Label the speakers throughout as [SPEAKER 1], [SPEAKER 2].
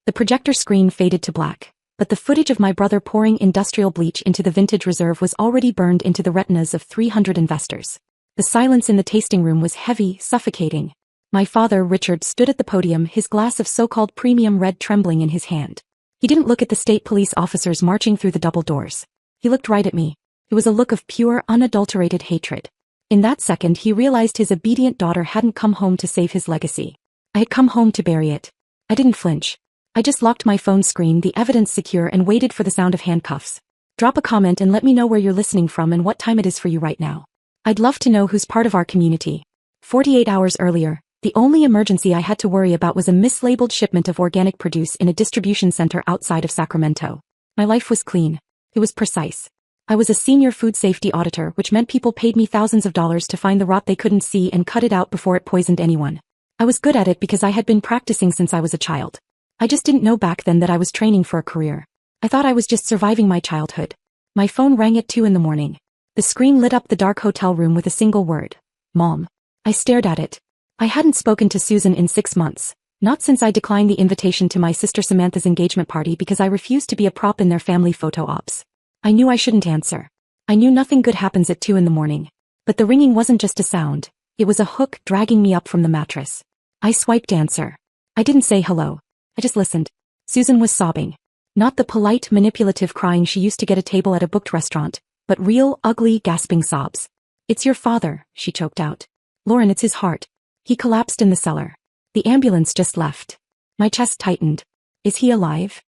[SPEAKER 1] The projector screen faded to black, but the footage of my brother pouring industrial bleach into the vintage reserve was already burned into the retinas of 300 investors. The silence in the tasting room was heavy, suffocating. My father, Richard, stood at the podium, his glass of so-called premium red trembling in his hand. He didn't look at the state police officers marching through the double doors. He looked right at me. It was a look of pure, unadulterated hatred. In that second he realized his obedient daughter hadn't come home to save his legacy. I had come home to bury it. I didn't flinch. I just locked my phone screen, the evidence secure, and waited for the sound of handcuffs. Drop a comment and let me know where you're listening from and what time it is for you right now. I'd love to know who's part of our community. 48 hours earlier, the only emergency I had to worry about was a mislabeled shipment of organic produce in a distribution center outside of Sacramento. My life was clean. It was precise. I was a senior food safety auditor, which meant people paid me thousands of dollars to find the rot they couldn't see and cut it out before it poisoned anyone. I was good at it because I had been practicing since I was a child. I just didn't know back then that I was training for a career. I thought I was just surviving my childhood. My phone rang at 2 a.m. The screen lit up the dark hotel room with a single word. Mom. I stared at it. I hadn't spoken to Susan in 6 months, not since I declined the invitation to my sister Samantha's engagement party because I refused to be a prop in their family photo ops. I knew I shouldn't answer. I knew nothing good happens at 2 a.m. But the ringing wasn't just a sound. It was a hook dragging me up from the mattress. I swiped answer. I didn't say hello. I just listened. Susan was sobbing. Not the polite, manipulative crying she used to get a table at a booked restaurant, but real, ugly, gasping sobs. It's your father, she choked out. Lauren, it's his heart. He collapsed in the cellar. The ambulance just left. My chest tightened. Is he alive?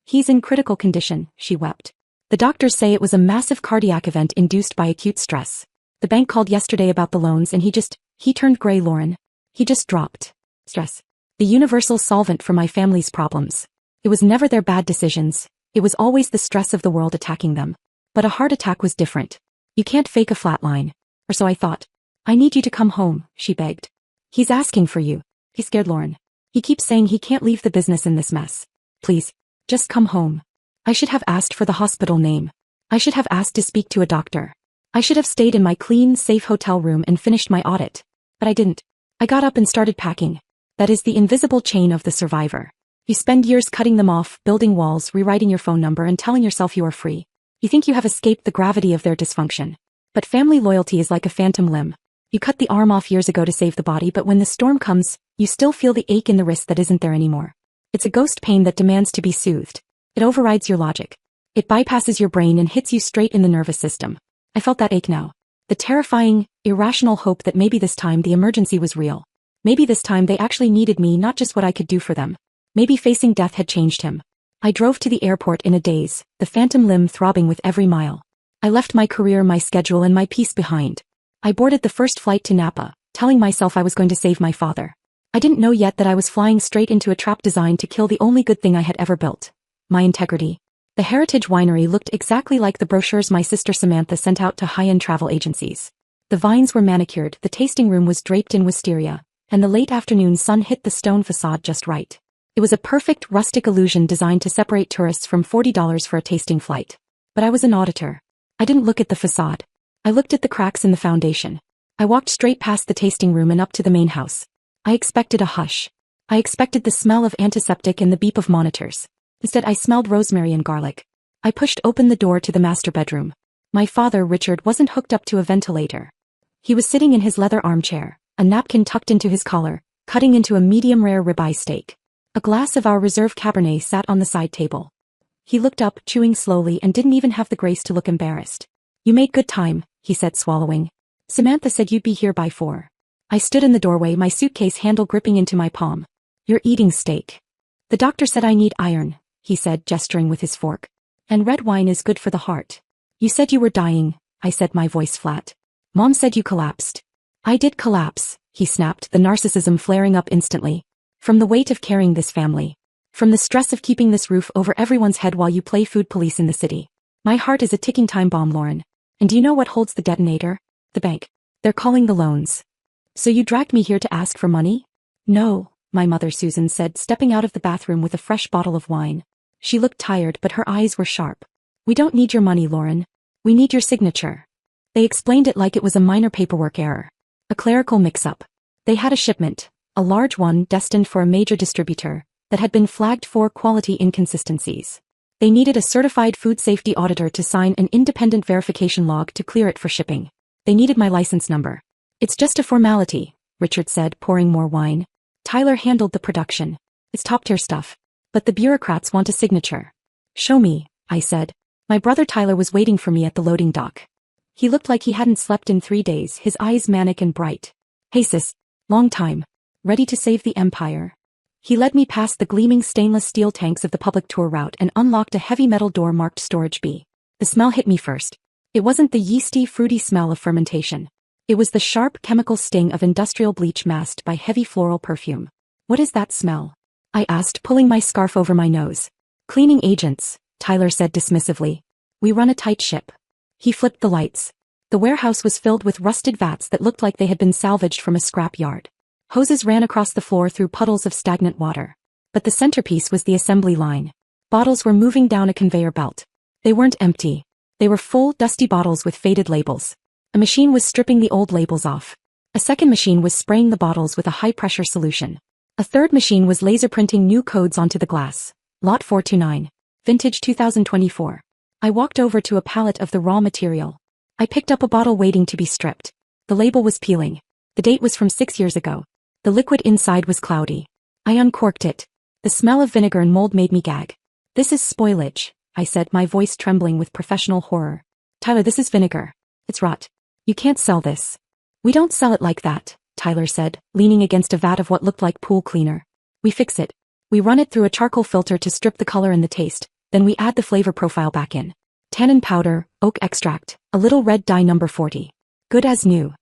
[SPEAKER 1] He's in critical condition, she wept. The doctors say it was a massive cardiac event induced by acute stress. The bank called yesterday about the loans and he turned gray, Lauren. He just dropped. Stress. The universal solvent for my family's problems. It was never their bad decisions. It was always the stress of the world attacking them. But a heart attack was different. You can't fake a flatline. Or so I thought. I need you to come home, she begged. He's asking for you. He's scared, Lauren. He keeps saying he can't leave the business in this mess. Please. Just come home. I should have asked for the hospital name. I should have asked to speak to a doctor. I should have stayed in my clean, safe hotel room and finished my audit. But I didn't. I got up and started packing. That is the invisible chain of the survivor. You spend years cutting them off, building walls, rewriting your phone number and telling yourself you are free. You think you have escaped the gravity of their dysfunction. But family loyalty is like a phantom limb. You cut the arm off years ago to save the body, but when the storm comes, you still feel the ache in the wrist that isn't there anymore. It's a ghost pain that demands to be soothed. It overrides your logic. It bypasses your brain and hits you straight in the nervous system. I felt that ache now. The terrifying, irrational hope that maybe this time the emergency was real. Maybe this time they actually needed me, not just what I could do for them. Maybe facing death had changed him. I drove to the airport in a daze, the phantom limb throbbing with every mile. I left my career, my schedule, and my peace behind. I boarded the first flight to Napa, telling myself I was going to save my father. I didn't know yet that I was flying straight into a trap designed to kill the only good thing I had ever built. My integrity. The Heritage Winery looked exactly like the brochures my sister Samantha sent out to high-end travel agencies. The vines were manicured, the tasting room was draped in wisteria, and the late afternoon sun hit the stone facade just right. It was a perfect rustic illusion designed to separate tourists from $40 for a tasting flight. But I was an auditor. I didn't look at the facade. I looked at the cracks in the foundation. I walked straight past the tasting room and up to the main house. I expected a hush. I expected the smell of antiseptic and the beep of monitors. Instead, I smelled rosemary and garlic. I pushed open the door to the master bedroom. My father, Richard, wasn't hooked up to a ventilator. He was sitting in his leather armchair, a napkin tucked into his collar, cutting into a medium-rare ribeye steak. A glass of our reserve Cabernet sat on the side table. He looked up, chewing slowly, and didn't even have the grace to look embarrassed. You made good time, he said, swallowing. Samantha said you'd be here by 4. I stood in the doorway, my suitcase handle gripping into my palm. You're eating steak. The doctor said I need iron, he said, gesturing with his fork. And red wine is good for the heart. You said you were dying, I said, my voice flat. Mom said you collapsed. I did collapse, he snapped, the narcissism flaring up instantly. From the weight of carrying this family. From the stress of keeping this roof over everyone's head while you play food police in the city. My heart is a ticking time bomb, Lauren. And do you know what holds the detonator? The bank. They're calling the loans. So you dragged me here to ask for money? No, my mother Susan said, stepping out of the bathroom with a fresh bottle of wine. She looked tired, but her eyes were sharp. We don't need your money, Lauren. We need your signature. They explained it like it was a minor paperwork error. A clerical mix-up. They had a shipment, a large one destined for a major distributor, that had been flagged for quality inconsistencies. They needed a certified food safety auditor to sign an independent verification log to clear it for shipping. They needed my license number. It's just a formality, Richard said, pouring more wine. Tyler handled the production. It's top-tier stuff. But the bureaucrats want a signature. Show me, I said. My brother Tyler was waiting for me at the loading dock. He looked like he hadn't slept in 3 days, his eyes manic and bright. Hey sis, long time. Ready to save the empire? He led me past the gleaming stainless steel tanks of the public tour route and unlocked a heavy metal door marked Storage B. The smell hit me first. It wasn't the yeasty, fruity smell of fermentation. It was the sharp chemical sting of industrial bleach masked by heavy floral perfume. What is that smell? I asked, pulling my scarf over my nose. Cleaning agents, Tyler said dismissively. We run a tight ship. He flipped the lights. The warehouse was filled with rusted vats that looked like they had been salvaged from a scrap yard. Hoses ran across the floor through puddles of stagnant water. But the centerpiece was the assembly line. Bottles were moving down a conveyor belt. They weren't empty. They were full, dusty bottles with faded labels. A machine was stripping the old labels off. A second machine was spraying the bottles with a high-pressure solution. A third machine was laser printing new codes onto the glass. Lot 429. Vintage 2024. I walked over to a pallet of the raw material. I picked up a bottle waiting to be stripped. The label was peeling. The date was from 6 years ago. The liquid inside was cloudy. I uncorked it. The smell of vinegar and mold made me gag. This is spoilage, I said, my voice trembling with professional horror. Tyler, this is vinegar. It's rot. You can't sell this. We don't sell it like that, Tyler said, leaning against a vat of what looked like pool cleaner. We fix it. We run it through a charcoal filter to strip the color and the taste, then we add the flavor profile back in. Tannin powder, oak extract, a little red dye number 40. Good as new.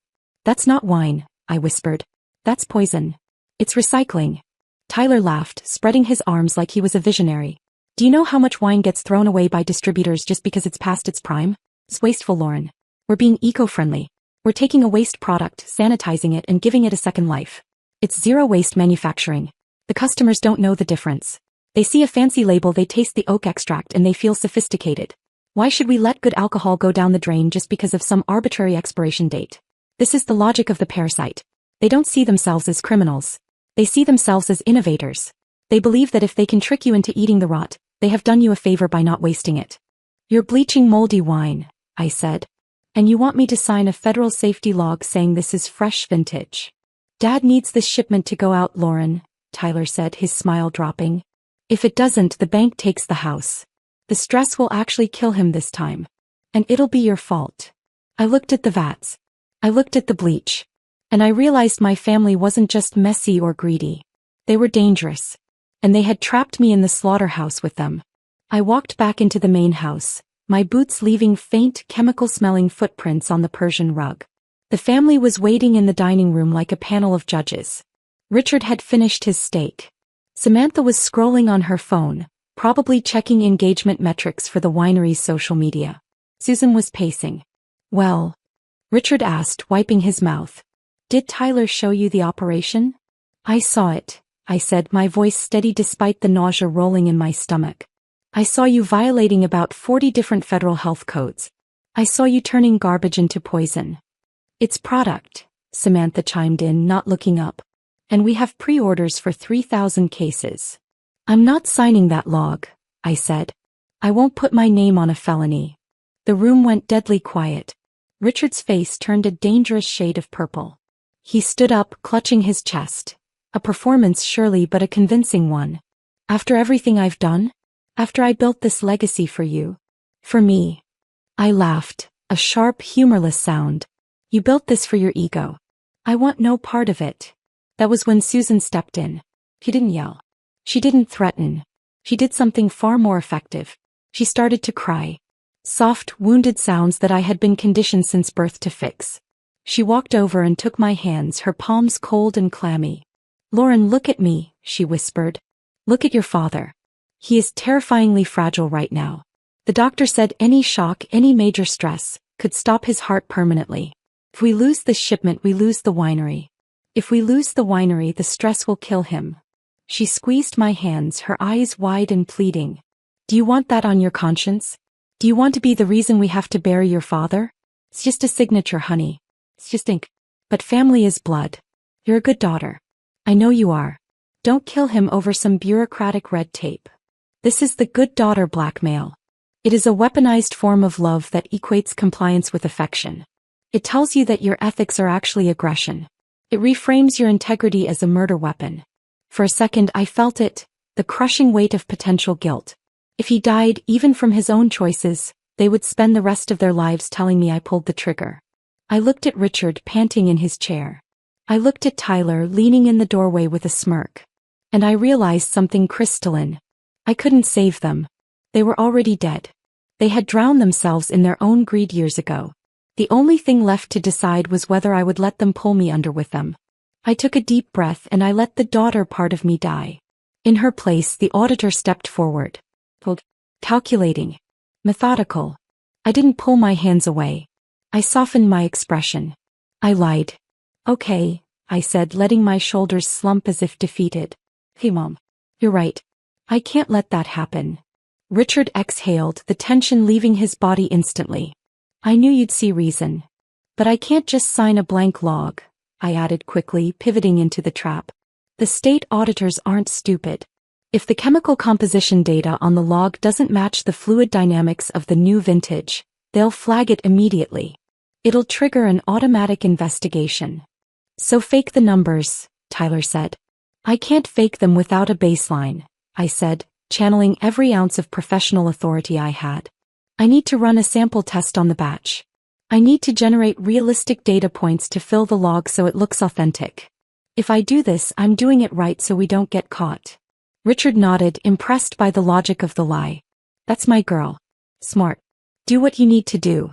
[SPEAKER 1] That's not wine, I whispered. That's poison. It's recycling. Tyler laughed, spreading his arms like he was a visionary. Do you know how much wine gets thrown away by distributors just because it's past its prime? It's wasteful, Lauren. We're being eco-friendly. We're taking a waste product, sanitizing it and giving it a second life. It's zero-waste manufacturing. The customers don't know the difference. They see a fancy label, they taste the oak extract and they feel sophisticated. Why should we let good alcohol go down the drain just because of some arbitrary expiration date? This is the logic of the parasite. They don't see themselves as criminals. They see themselves as innovators. They believe that if they can trick you into eating the rot, they have done you a favor by not wasting it. You're bleaching moldy wine, I said. And you want me to sign a federal safety log saying this is fresh vintage. Dad needs this shipment to go out, Lauren, Tyler said, his smile dropping. If it doesn't, the bank takes the house. The stress will actually kill him this time. And it'll be your fault. I looked at the vats. I looked at the bleach. And I realized my family wasn't just messy or greedy. They were dangerous. And they had trapped me in the slaughterhouse with them. I walked back into the main house, my boots leaving faint, chemical-smelling footprints on the Persian rug. The family was waiting in the dining room like a panel of judges. Richard had finished his steak. Samantha was scrolling on her phone, probably checking engagement metrics for the winery's social media. Susan was pacing. Well, Richard asked, wiping his mouth. Did Tyler show you the operation? I saw it, I said, my voice steady despite the nausea rolling in my stomach. I saw you violating about 40 different federal health codes. I saw you turning garbage into poison. It's product, Samantha chimed in, not looking up. And we have pre-orders for 3,000 cases. I'm not signing that log, I said. I won't put my name on a felony. The room went deadly quiet. Richard's face turned a dangerous shade of purple. He stood up, clutching his chest. A performance surely, but a convincing one. After everything I've done? After I built this legacy for you? For me? I laughed, a sharp, humorless sound. You built this for your ego. I want no part of it. That was when Susan stepped in. She didn't yell. She didn't threaten. She did something far more effective. She started to cry. Soft, wounded sounds that I had been conditioned since birth to fix. She walked over and took my hands, her palms cold and clammy. Lauren, look at me, she whispered. Look at your father. He is terrifyingly fragile right now. The doctor said any shock, any major stress, could stop his heart permanently. If we lose this shipment, we lose the winery. If we lose the winery, the stress will kill him. She squeezed my hands, her eyes wide and pleading. Do you want that on your conscience? Do you want to be the reason we have to bury your father? It's just a signature, honey. It's just ink. But family is blood. You're a good daughter. I know you are. Don't kill him over some bureaucratic red tape. This is the good daughter blackmail. It is a weaponized form of love that equates compliance with affection. It tells you that your ethics are actually aggression. It reframes your integrity as a murder weapon. For a second I felt it, the crushing weight of potential guilt. If he died, even from his own choices, they would spend the rest of their lives telling me I pulled the trigger. I looked at Richard panting in his chair. I looked at Tyler leaning in the doorway with a smirk. And I realized something crystalline. I couldn't save them. They were already dead. They had drowned themselves in their own greed years ago. The only thing left to decide was whether I would let them pull me under with them. I took a deep breath and I let the daughter part of me die. In her place, the auditor stepped forward. Calculating. Methodical. I didn't pull my hands away. I softened my expression. I lied. Okay, I said, letting my shoulders slump as if defeated. Hey Mom. You're right. I can't let that happen. Richard exhaled, the tension leaving his body instantly. I knew you'd see reason. But I can't just sign a blank log, I added quickly, pivoting into the trap. The state auditors aren't stupid. If the chemical composition data on the log doesn't match the fluid dynamics of the new vintage, they'll flag it immediately. It'll trigger an automatic investigation. So fake the numbers, Tyler said. I can't fake them without a baseline, I said, channeling every ounce of professional authority I had. I need to run a sample test on the batch. I need to generate realistic data points to fill the log so it looks authentic. If I do this, I'm doing it right so we don't get caught. Richard nodded, impressed by the logic of the lie. That's my girl. Smart. Do what you need to do.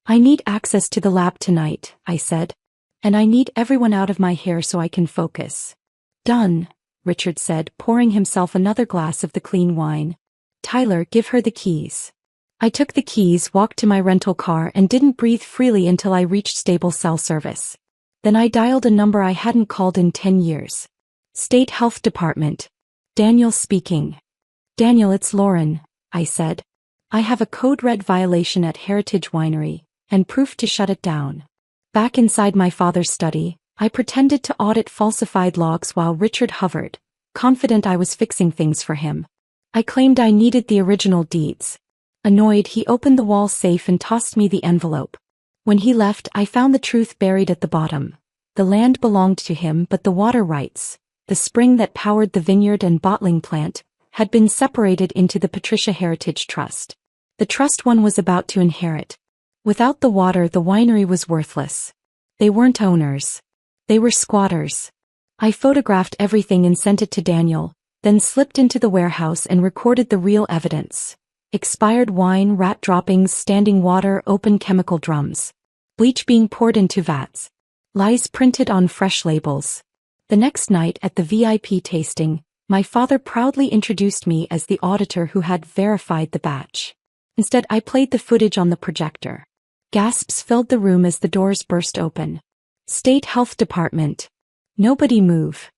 [SPEAKER 1] I need access to the lab tonight, I said. And I need everyone out of my hair so I can focus. Done, Richard said, pouring himself another glass of the clean wine. Tyler, give her the keys. I took the keys, walked to my rental car, and didn't breathe freely until I reached stable cell service. Then I dialed a number I hadn't called in 10 years. State Health Department. Daniel speaking. Daniel, it's Lauren, I said. I have a code red violation at Heritage Winery, and proof to shut it down. Back inside my father's study, I pretended to audit falsified logs while Richard hovered, confident I was fixing things for him. I claimed I needed the original deeds. Annoyed, he opened the wall safe and tossed me the envelope. When he left, I found the truth buried at the bottom. The land belonged to him, but the water rights, the spring that powered the vineyard and bottling plant, had been separated into the Patricia Heritage Trust. The trust one was about to inherit. Without the water, the winery was worthless. They weren't owners. They were squatters. I photographed everything and sent it to Daniel, then slipped into the warehouse and recorded the real evidence. Expired wine, rat droppings, standing water, open chemical drums. Bleach being poured into vats. Lies printed on fresh labels. The next night at the VIP tasting, my father proudly introduced me as the auditor who had verified the batch. Instead, I played the footage on the projector. Gasps filled the room as the doors burst open. State Health Department. Nobody move.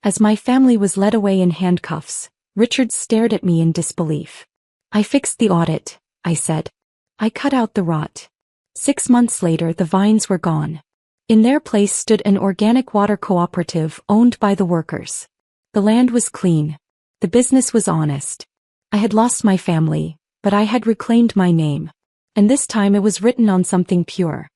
[SPEAKER 1] As my family was led away in handcuffs, Richard stared at me in disbelief. I fixed the audit, I said. I cut out the rot. 6 months later, the vines were gone. In their place stood an organic water cooperative owned by the workers. The land was clean. The business was honest. I had lost my family, but I had reclaimed my name. And this time it was written on something pure.